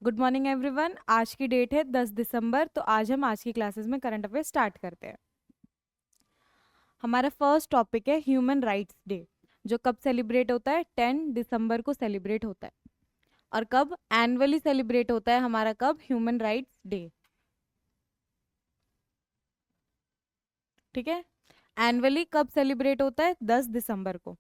Good morning everyone. आज की date है 10 दिसंबर। तो आज हम आज की क्लासेस में करंट अफेयर स्टार्ट करते हैं। हमारा फर्स्ट टॉपिक है ह्यूमन राइट्स डे, जो कब सेलिब्रेट होता है? 10 दिसंबर को सेलिब्रेट होता है। और कब एनुअली सेलिब्रेट होता है हमारा? कब ह्यूमन राइट्स डे? ठीक है, एनुअली कब सेलिब्रेट होता है? 10 दिसंबर को।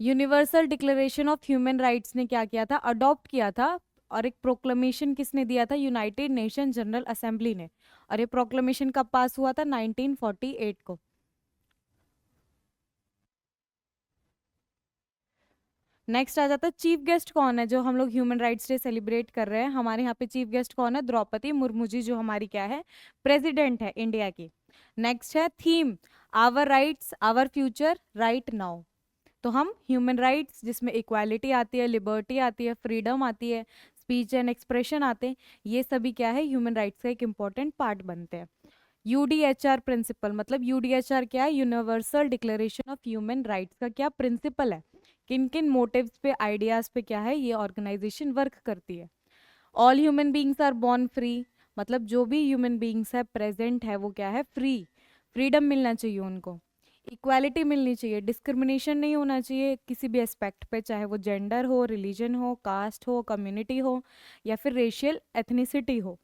Universal declaration of human rights ने क्या किया था? अडॉप्ट किया था। और एक प्रोक्लेमेशन किसने दिया था? यूनाइटेड नेशन जनरल असेंबली ने। और ये प्रोक्लेमेशन कब पास हुआ था? 1948 को। नेक्स्ट आ जाता है चीफ गेस्ट कौन है जो हम लोग ह्यूमन राइट्स डे सेलिब्रेट कर रहे हैं। हमारे यहाँ पे चीफ गेस्ट कौन है? द्रौपदी मुर्मू जी, जो हमारी क्या है? प्रेसिडेंट है इंडिया की। नेक्स्ट है theme, our rights our future right now. तो हम ह्यूमन राइट्स, जिसमें इक्वालिटी आती है, लिबर्टी आती है, फ्रीडम आती है, स्पीच एंड एक्सप्रेशन आते हैं, ये सभी क्या है? ह्यूमन राइट्स का एक इंपॉर्टेंट पार्ट बनते हैं। यूडीएचआर प्रिंसिपल, मतलब यूडीएचआर क्या है? Universal declaration of human rights का क्या प्रिंसिपल है? किन किन मोटिव्स पे, आइडियाज पे क्या है ये ऑर्गेनाइजेशन वर्क करती है? All human beings are born free, मतलब जो भी ह्यूमन बींग्स है प्रेजेंट है वो क्या है? फ्री। फ्रीडम मिलना चाहिए उनको। इक्वालिटी मिलनी चाहिए, डिस्क्रिमिनेशन नहीं होना चाहिए किसी भी एस्पेक्ट पे, चाहे वो जेंडर हो, रिलीजन हो, कास्ट हो, कम्युनिटी हो, या फिर रेशियल एथनिसिटी हो।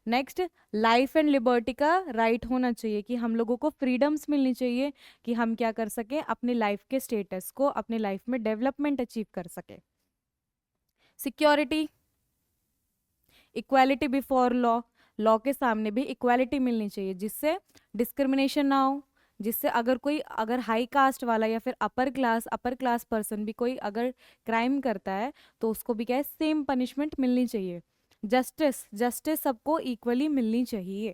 नेक्स्ट, लाइफ एंड लिबर्टी का राइट होना चाहिए, कि हम लोगों को फ्रीडम्स मिलनी चाहिए कि हम क्या कर सकें? अपनी लाइफ के स्टेटस को, अपनी लाइफ में डेवलपमेंट अचीव कर सके। Security, equality before law, law के सामने भी इक्वालिटी मिलनी चाहिए, जिससे डिस्क्रिमिनेशन ना हो। जिससे अगर हाई कास्ट वाला या फिर अपर क्लास पर्सन भी कोई अगर क्राइम करता है तो उसको भी क्या है? सेम पनिशमेंट मिलनी चाहिए। जस्टिस, जस्टिस सबको इक्वली मिलनी चाहिए।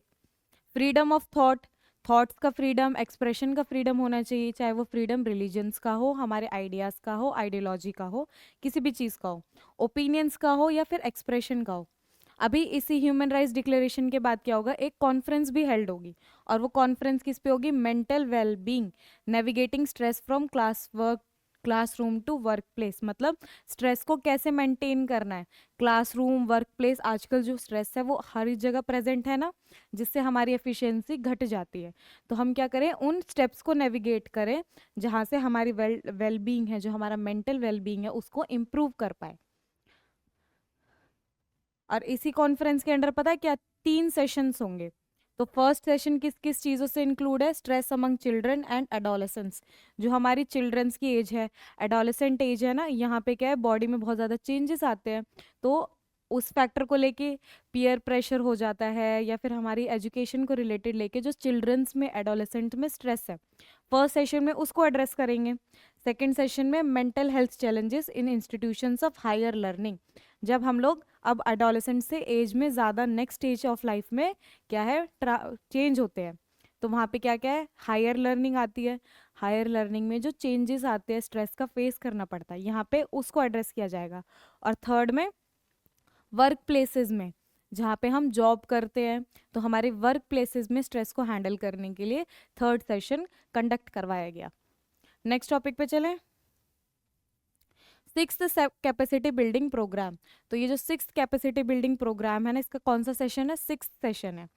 फ्रीडम ऑफ थॉट, थॉट्स का फ्रीडम, एक्सप्रेशन का फ्रीडम होना चाहिए, चाहे वो फ्रीडम रिलीजन्स का हो, हमारे आइडियाज़ का हो, आइडियोलॉजी का हो, किसी भी चीज़ का हो, ओपिनियंस का हो या फिर एक्सप्रेशन का हो। अभी इसी ह्यूमन राइट्स डिक्लेरेशन के बाद क्या होगा? एक कॉन्फ्रेंस भी हेल्ड होगी। और वो कॉन्फ्रेंस किस पे होगी? Mental wellbeing, navigating stress from classroom to workplace, मतलब स्ट्रेस को कैसे मेंटेन करना है। क्लासरूम, वर्क प्लेस, आजकल जो स्ट्रेस है वो हर जगह प्रेजेंट है ना, जिससे हमारी एफिशिएंसी घट जाती है। तो हम क्या करें? उन स्टेप्स को नेविगेट करें जहाँ से हमारी वेलबींग है, जो हमारा मेंटल वेलबींग है, उसको इम्प्रूव कर पाए। और इसी कॉन्फ्रेंस के अंडर पता है क्या? 3 सेशंस होंगे। तो फर्स्ट सेशन किस किस चीज़ों से इंक्लूड है? Stress among children and adolescents, जो हमारी चिल्ड्रंस की एज है, एडोलेसेंट एज है ना, यहाँ पे क्या है? बॉडी में बहुत ज़्यादा चेंजेस आते हैं। तो उस फैक्टर को लेके पीयर प्रेशर हो जाता है, या फिर हमारी एजुकेशन को रिलेटेड लेके जो चिल्ड्रंस में, एडोलेसेंट में स्ट्रेस है, फर्स्ट सेशन में उसको एड्रेस करेंगे। सेकेंड सेशन में mental health challenges in institutions of higher learning, जब हम लोग अब अडोलेसेंट से एज में ज़्यादा नेक्स्ट स्टेज ऑफ लाइफ में क्या है? चेंज होते हैं। तो वहाँ पे क्या क्या है? हायर लर्निंग आती है। हायर लर्निंग में जो चेंजेस आते हैं, स्ट्रेस का फेस करना पड़ता है, यहाँ पे उसको एड्रेस किया जाएगा। और थर्ड में वर्क प्लेसेस में, जहाँ पे हम जॉब करते हैं, तो हमारे वर्क प्लेसेस में स्ट्रेस को हैंडल करने के लिए थर्ड सेशन कंडक्ट करवाया गया। नेक्स्ट टॉपिक पे चलें। Sixth capacity building programme. तो ये जो सिक्स्थ कैपेसिटी बिल्डिंग प्रोग्राम है ना, इसका कौन सा सेशन है? सिक्स्थ सेशन है।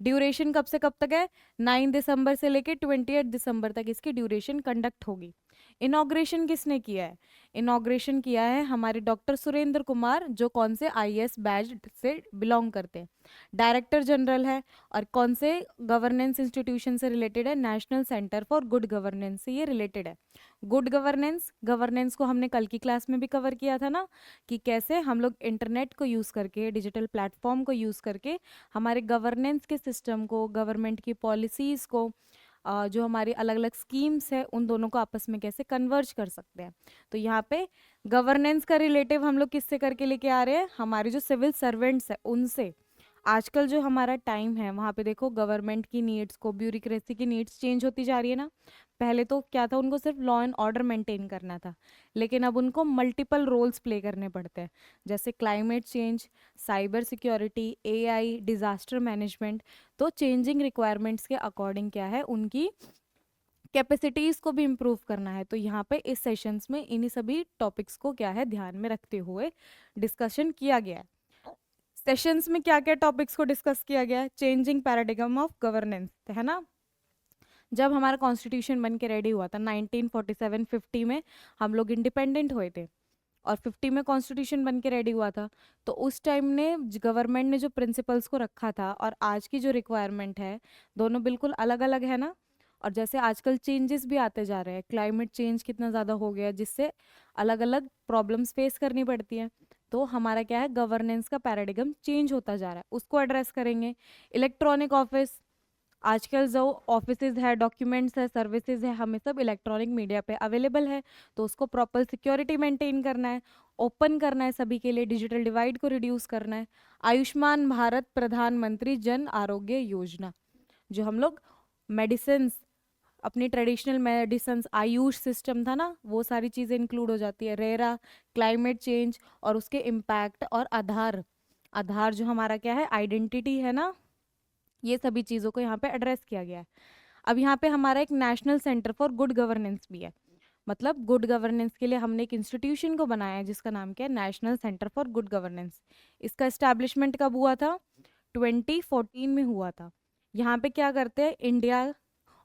ड्यूरेशन कब से कब तक है? 9 दिसंबर से लेके 28 दिसंबर तक इसकी ड्यूरेशन कंडक्ट होगी। इनॉग्रेशन किसने किया है? इनॉग्रेशन किया है हमारे डॉक्टर सुरेंद्र कुमार, जो कौन से आईएएस बैच से बिलोंग करते हैं। डायरेक्टर जनरल है। और कौन से गवर्नेंस इंस्टीट्यूशन से रिलेटेड है? National centre for good governance से ये रिलेटेड है। गुड गवर्नेंस, गवर्नेंस को हमने कल की क्लास में भी कवर किया था ना, कि कैसे हम लोग इंटरनेट को यूज़ करके, डिजिटल प्लेटफॉर्म को यूज़ करके हमारे गवर्नेंस के सिस्टम को, गवर्नमेंट की पॉलिसीज़ को, जो हमारी अलग अलग स्कीम्स है, उन दोनों को आपस में कैसे कन्वर्ज कर सकते हैं। तो यहाँ पे गवर्नेंस का रिलेटिव हम लोग किससे करके लेके आ रहे हैं? हमारे जो सिविल सर्वेंट्स है उनसे। आजकल जो हमारा टाइम है वहाँ पे देखो, गवर्नमेंट की नीड्स को, ब्यूरोक्रेसी की नीड्स चेंज होती जा रही है ना। पहले तो क्या था? उनको सिर्फ लॉ एंड ऑर्डर मेंटेन करना था, लेकिन अब उनको मल्टीपल रोल्स प्ले करने पड़ते हैं, जैसे climate change, cyber security, AI, disaster management. तो चेंजिंग रिक्वायरमेंट्स के अकॉर्डिंग क्या है? उनकी कैपेसिटीज को भी इम्प्रूव करना है। तो यहाँ पे इस सेशंस में इन्हीं सभी टॉपिक्स को क्या है ध्यान में रखते हुए डिस्कशन किया गया है। सेशंस में क्या क्या टॉपिक्स को डिस्कस किया गया है? चेंजिंग पैराडिगम ऑफ गवर्नेंस, है ना। जब हमारा कॉन्स्टिट्यूशन बन के रेडी हुआ था 1947-50 में, हम लोग इंडिपेंडेंट हुए थे और 50 में कॉन्स्टिट्यूशन बन के रेडी हुआ था। तो उस टाइम ने गवर्नमेंट ने जो प्रिंसिपल्स को रखा था और आज की जो रिक्वायरमेंट है, दोनों बिल्कुल अलग अलग है ना। और जैसे आजकल चेंजेस भी आते जा रहे हैं, क्लाइमेट चेंज कितना ज़्यादा हो गया है, जिससे अलग अलग प्रॉब्लम्स फेस करनी पड़ती हैं। तो हमारा क्या है, गवर्नेंस का पैराडिगम चेंज होता जा रहा है, उसको एड्रेस करेंगे। इलेक्ट्रॉनिक ऑफिस, आजकल जो ऑफिसेज है, डॉक्यूमेंट्स है, सर्विसेज है, हमें सब इलेक्ट्रॉनिक मीडिया पे अवेलेबल है। तो उसको प्रॉपर सिक्योरिटी मेंटेन करना है, ओपन करना है सभी के लिए, डिजिटल डिवाइड को रिड्यूस करना है। आयुष्मान भारत प्रधानमंत्री जन आरोग्य योजना, जो हम लोग मेडिसिन, अपनी ट्रेडिशनल मेडिसिन, आयुष सिस्टम था ना, वो सारी चीज़ें इंक्लूड हो जाती है। रेरा, क्लाइमेट चेंज और उसके इम्पैक्ट, और आधार, आधार जो हमारा क्या है, आइडेंटिटी है ना, ये सभी चीज़ों को यहाँ पे एड्रेस किया गया है। अब यहाँ पे हमारा एक national centre for good governance भी है। मतलब गुड गवर्नेंस के लिए हमने एक इंस्टीट्यूशन को बनाया है जिसका नाम क्या है, national centre for good governance. इसका एस्टैब्लिशमेंट कब हुआ था? 2014 में हुआ था। यहाँ पे क्या करते हैं, इंडिया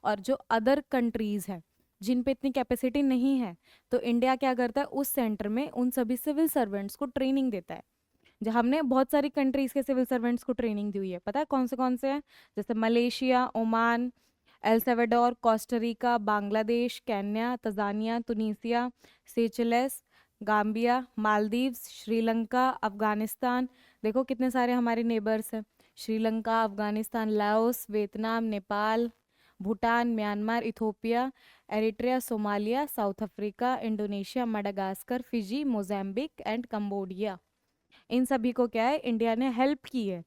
और जो अदर कंट्रीज हैं जिन पे इतनी कैपेसिटी नहीं है, तो इंडिया क्या करता है, उस सेंटर में उन सभी सिविल सर्वेंट्स को ट्रेनिंग देता है। जो हमने बहुत सारी कंट्रीज के सिविल सर्वेंट्स को ट्रेनिंग दी हुई है, पता है कौन से हैं? जैसे Malaysia, Oman, El Salvador, Costa Rica, Bangladesh, Kenya, Tanzania, Tunisia, Seychelles, Gambia, Maldives, Sri Lanka, Afghanistan. देखो कितने सारे हमारे नेबर्स हैं, Sri Lanka, Afghanistan, Laos, Vietnam, Nepal, Bhutan, Myanmar, Ethiopia, Eritrea, Somalia, South Africa, Indonesia, Madagascar, Fiji, Mozambique and Cambodia. इन सभी को क्या है, इंडिया ने हेल्प की है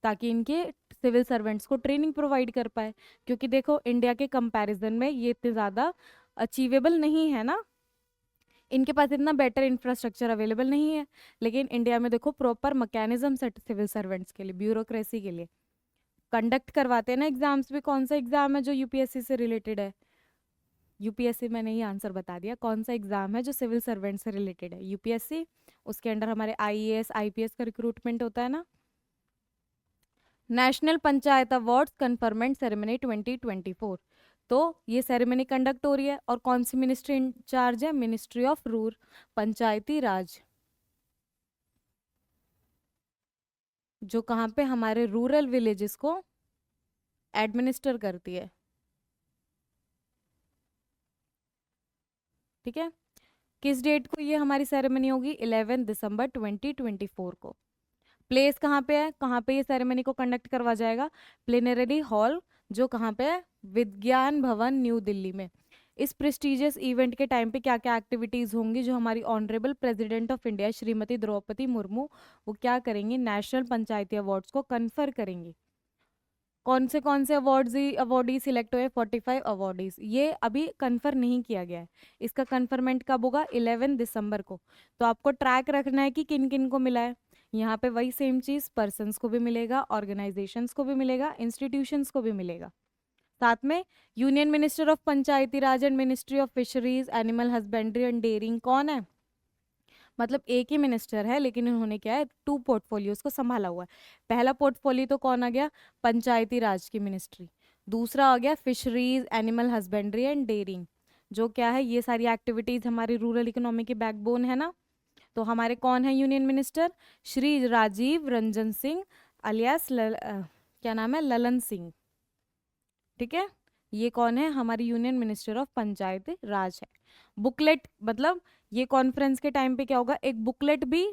ताकि इनके सिविल सर्वेंट्स को ट्रेनिंग प्रोवाइड कर पाए। क्योंकि देखो इंडिया के कंपैरिजन में ये इतने ज़्यादा अचीवेबल नहीं है ना, इनके पास इतना बेटर इंफ्रास्ट्रक्चर अवेलेबल नहीं है। लेकिन इंडिया में देखो proper mechanism set civil servants के लिए, ब्यूरोक्रेसी के लिए कंडक्ट करवाते हैं ना एग्जाम्स भी। कौन सा एग्जाम है जो यूपीएससी से रिलेटेड है? यूपीएससी, मैंने ही आंसर बता दिया। कौन सा एग्जाम है जो सिविल सर्वेंट से रिलेटेड है? यूपीएससी। उसके अंडर हमारे आईएएस आईपीएस का रिक्रूटमेंट होता है ना। National panchayat awards conferment ceremony 2024, तो ये सेरेमनी कंडक्ट हो रही है। और कौन सी मिनिस्ट्री इंचार्ज है? मिनिस्ट्री ऑफ रूरल, पंचायती राज, जो कहाँ पे हमारे रूरल विलेजेस को एडमिनिस्टर करती है। ठीक है, किस डेट को ये हमारी सेरेमनी होगी? 11 दिसंबर 2024 को। प्लेस कहाँ पे है, कहाँ पे ये सेरेमनी को कंडक्ट करवा जाएगा? प्लेनरी हॉल, जो कहाँ पे है? विज्ञान भवन, न्यू दिल्ली में। इस प्रेस्टिजियस इवेंट के टाइम पे क्या क्या एक्टिविटीज होंगी? जो हमारी honourable president of India Shrimati Draupadi Murmu, वो क्या करेंगी? नेशनल पंचायती अवार्ड्स को कन्फर करेंगी। कौन से अवार्डी सिलेक्ट हुए? 45 अवार्डीज। ये अभी कन्फर्म नहीं किया गया है, इसका कन्फर्मेंट कब होगा? 11 दिसंबर को। तो आपको ट्रैक रखना है कि किन किन को मिला है। यहाँ पे वही सेम चीज, पर्सन्स को भी मिलेगा, ऑर्गेनाइजेशंस को भी मिलेगा, इंस्टीट्यूशंस को भी मिलेगा। साथ में union minister of Panchayati Raj and ministry of fisheries, animal husbandry and dairying कौन है? मतलब एक ही मिनिस्टर है, लेकिन इन्होंने क्या है, 2 पोर्टफोलियोज को संभाला हुआ है। पहला पोर्टफोलियो तो कौन आ गया? पंचायती राज की मिनिस्ट्री। दूसरा आ गया fisheries, animal husbandry and dairying, जो क्या है, ये सारी एक्टिविटीज हमारी रूरल इकोनॉमी की बैकबोन है ना। तो हमारे कौन है union minister? Shri Rajiv Ranjan Singh alias क्या नाम है, ललन सिंह। ठीक है, ये कौन है? हमारी यूनियन मिनिस्टर ऑफ पंचायत राज है। बुकलेट, मतलब ये कॉन्फ्रेंस के टाइम पे क्या होगा, एक बुकलेट भी,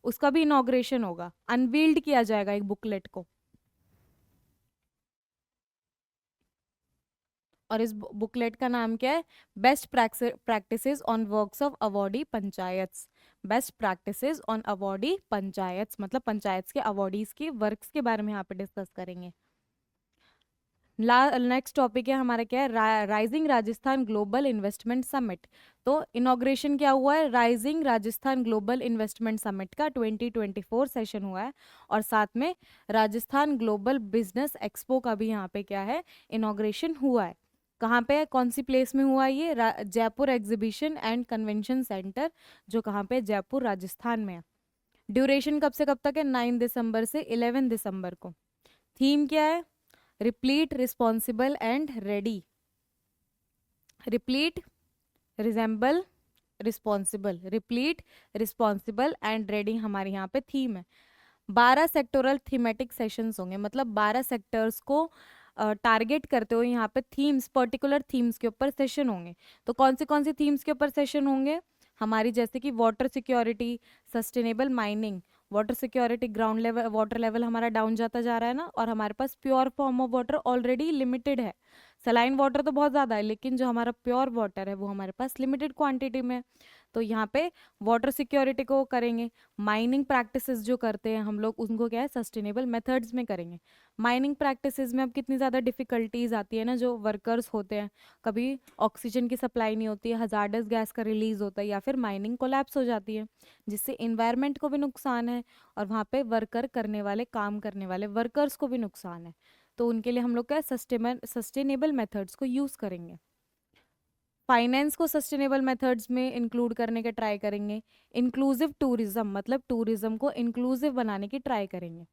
उसका भी इनॉग्रेशन होगा, अनवील्ड किया जाएगा एक बुकलेट को। और इस बुकलेट का नाम क्या है? Best practices on works of awardee panchayats. Best practices on awardee panchayats, मतलब पंचायत के अवार्डीज के वर्क्स के बारे में यहाँ पे डिस्कस करेंगे। नेक्स्ट टॉपिक है हमारा क्या है, rising Rajasthan global investment summit. तो इनॉग्रेशन क्या हुआ है? Rising Rajasthan global investment summit का 2024 सेशन हुआ है। और साथ में राजस्थान ग्लोबल बिजनेस एक्सपो का भी यहाँ पे क्या है, इनॉग्रेशन हुआ है। कहाँ पे है, कौन सी प्लेस में हुआ ये, Jaipur exhibition and convention centre, जो कहाँ पे है, जयपुर राजस्थान में है। ड्यूरेशन कब से कब तक है, 9 दिसंबर से 11 दिसंबर को। थीम क्या है, replete, responsible and ready. Replete, resemble, responsible, replete, responsible and ready हमारे यहाँ पे थीम है। 12 सेक्टोरल थीमेटिक सेशंस होंगे, मतलब 12 सेक्टर्स को टारगेट करते हुए यहाँ पे थीम्स, पर्टिकुलर थीम्स के ऊपर सेशन होंगे। तो कौन सी थीम्स के ऊपर सेशन होंगे हमारी, जैसे कि water security, sustainable mining. Water security, ground level water level हमारा डाउन जाता जा रहा है ना, और हमारे पास pure form of water already limited है। सलाइन वाटर तो बहुत ज़्यादा है, लेकिन जो हमारा प्योर वाटर है वो हमारे पास लिमिटेड क्वांटिटी में है। तो यहाँ पे वाटर सिक्योरिटी को करेंगे। माइनिंग प्रैक्टिसेस जो करते हैं हम लोग, उनको क्या है, सस्टेनेबल मेथड्स में करेंगे। माइनिंग प्रैक्टिसेस में अब कितनी ज़्यादा डिफिकल्टीज आती है ना, जो वर्कर्स होते हैं, कभी ऑक्सीजन की सप्लाई नहीं होती है, हजार्डस गैस का रिलीज होता है, या फिर माइनिंग कोलैप्स हो जाती है, जिससे इन्वायरमेंट को भी नुकसान है, और वहाँ पे वर्कर करने वाले, काम करने वाले वर्कर्स को भी नुकसान है। तो उनके लिए हम लोग क्या, सस्टेनेबल मेथड्स को यूज़ करेंगे। फाइनेंस को सस्टेनेबल मेथड्स में इंक्लूड करने के ट्राई करेंगे। इंक्लूसिव टूरिज्म, मतलब टूरिज्म को इंक्लूसिव बनाने की ट्राई करेंगे।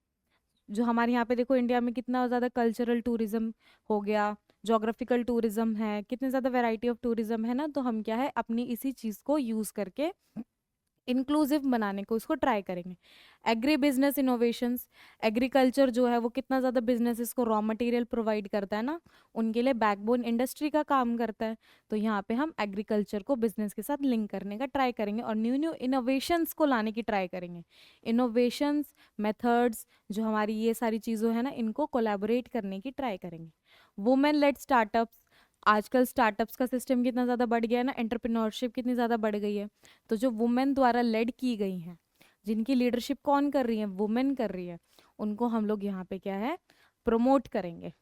जो हमारे यहाँ पे देखो इंडिया में कितना ज़्यादा कल्चरल टूरिज्म हो गया, जोग्राफिकल टूरिज्म है, कितने ज़्यादा वैरायटी ऑफ टूरिज्म है ना, तो हम क्या है, अपनी इसी चीज़ को यूज़ करके इंक्लूसिव बनाने को उसको ट्राई करेंगे। एग्री बिजनेस इनोवेशंस, एग्रीकल्चर जो है वो कितना ज़्यादा बिजनेसेस को रॉ मटेरियल प्रोवाइड करता है ना, उनके लिए बैकबोन इंडस्ट्री का काम करता है। तो यहाँ पे हम एग्रीकल्चर को बिजनेस के साथ लिंक करने का ट्राई करेंगे, और न्यू न्यू इनोवेशंस को लाने की ट्राई करेंगे। इनोवेशंस, मेथड्स, जो हमारी ये सारी चीज़ों है ना, इनको कोलैबोरेट करने की ट्राई करेंगे। वुमेन लेड स्टार्टअप्स, आजकल स्टार्टअप्स का सिस्टम कितना ज़्यादा बढ़ गया है ना, एंटरप्रेन्योरशिप कितनी ज़्यादा बढ़ गई है। तो जो वुमेन द्वारा लेड की गई हैं, जिनकी लीडरशिप कौन कर रही है, वुमेन कर रही है, उनको हम लोग यहाँ पे क्या है, प्रमोट करेंगे।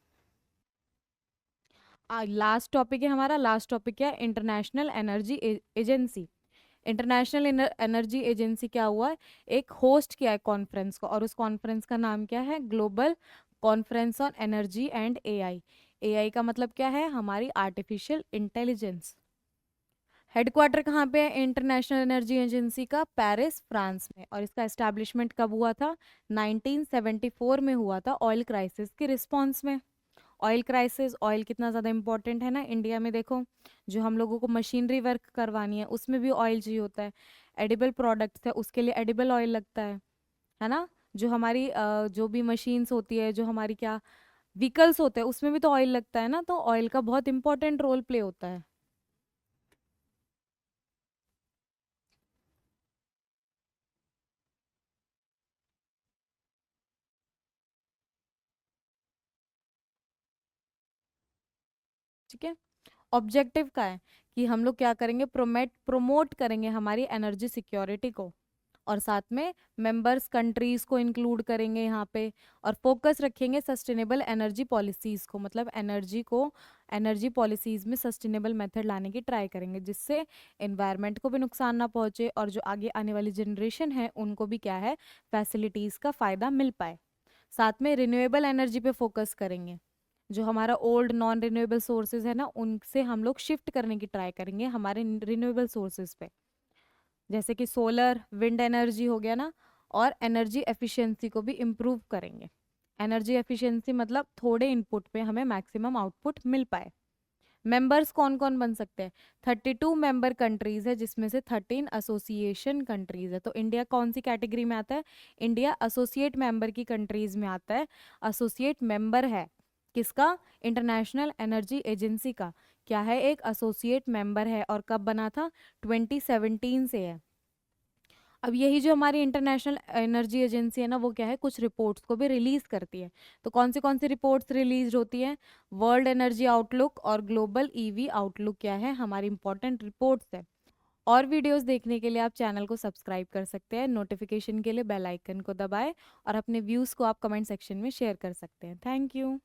लास्ट टॉपिक है हमारा, लास्ट टॉपिक क्या है, international energy agency. International energy agency क्या हुआ है, एक होस्ट किया है कॉन्फ्रेंस को, और उस कॉन्फ्रेंस का नाम क्या है, global conference on energy and AI. AI का मतलब क्या है, हमारी आर्टिफिशियल इंटेलिजेंस। हेडक्वार्टर कहाँ पे है इंटरनेशनल एनर्जी एजेंसी का, पेरिस फ्रांस में। और इसका एस्टैब्लिशमेंट कब हुआ था, 1974 में हुआ था, ऑयल क्राइसिस के रिस्पॉन्स में। ऑयल क्राइसिस, ऑयल कितना ज़्यादा इंपॉर्टेंट है ना इंडिया में, देखो जो हम लोगों को मशीनरी वर्क करवानी है उसमें भी ऑयल चाहिए होता है। एडिबल प्रोडक्ट्स है उसके लिए एडिबल ऑयल लगता है ना। जो हमारी जो भी मशीन्स होती है, जो हमारी क्या व्हीकल्स होते हैं, उसमें भी तो ऑयल लगता है ना, तो ऑयल का बहुत इंपॉर्टेंट रोल प्ले होता है। ठीक है, ऑब्जेक्टिव का है कि हम लोग क्या करेंगे, प्रोमोट करेंगे हमारी एनर्जी सिक्योरिटी को, और साथ में मेंबर्स कंट्रीज को इंक्लूड करेंगे यहाँ पे, और फोकस रखेंगे सस्टेनेबल एनर्जी पॉलिसीज को, मतलब एनर्जी पॉलिसीज में सस्टेनेबल मेथड लाने की ट्राई करेंगे, जिससे एनवायरनमेंट को भी नुकसान ना पहुंचे, और जो आगे आने वाली जनरेशन है उनको भी क्या है, फैसिलिटीज का फायदा मिल पाए। साथ में रिन्यूएबल एनर्जी पे फोकस करेंगे। जो हमारा ओल्ड नॉन रिन्यूएबल सोर्सेज है ना, उनसे हम लोग शिफ्ट करने की ट्राई करेंगे हमारे रिन्यूएबल सोर्सेज पे, जैसे कि सोलर, विंड एनर्जी हो गया ना। और एनर्जी एफिशिएंसी को भी इम्प्रूव करेंगे। एनर्जी एफिशिएंसी मतलब थोड़े इनपुट पे हमें मैक्सिमम आउटपुट मिल पाए। मेंबर्स कौन कौन बन सकते हैं, 32 मेंबर कंट्रीज है, जिसमें से 13 एसोसिएशन कंट्रीज है। तो इंडिया कौन सी कैटेगरी में आता है, इंडिया एसोसिएट मेंबर की कंट्रीज में आता है। एसोसिएट मेंबर है किसका, इंटरनेशनल एनर्जी एजेंसी का। क्या है, एक एसोसिएट मेंबर है, और कब बना था, 2017 से है। अब यही जो हमारी इंटरनेशनल एनर्जी एजेंसी है ना, वो क्या है, कुछ रिपोर्ट्स को भी रिलीज करती है। तो कौन सी रिपोर्ट्स रिलीज होती हैं, वर्ल्ड एनर्जी आउटलुक और ग्लोबल ईवी आउटलुक क्या है, हमारी इंपॉर्टेंट रिपोर्ट्स है। और वीडियोस देखने के लिए आप चैनल को सब्सक्राइब कर सकते हैं, नोटिफिकेशन के लिए बेल आइकन को दबाएं, और अपने व्यूज़ को आप कमेंट सेक्शन में शेयर कर सकते हैं। Thank you.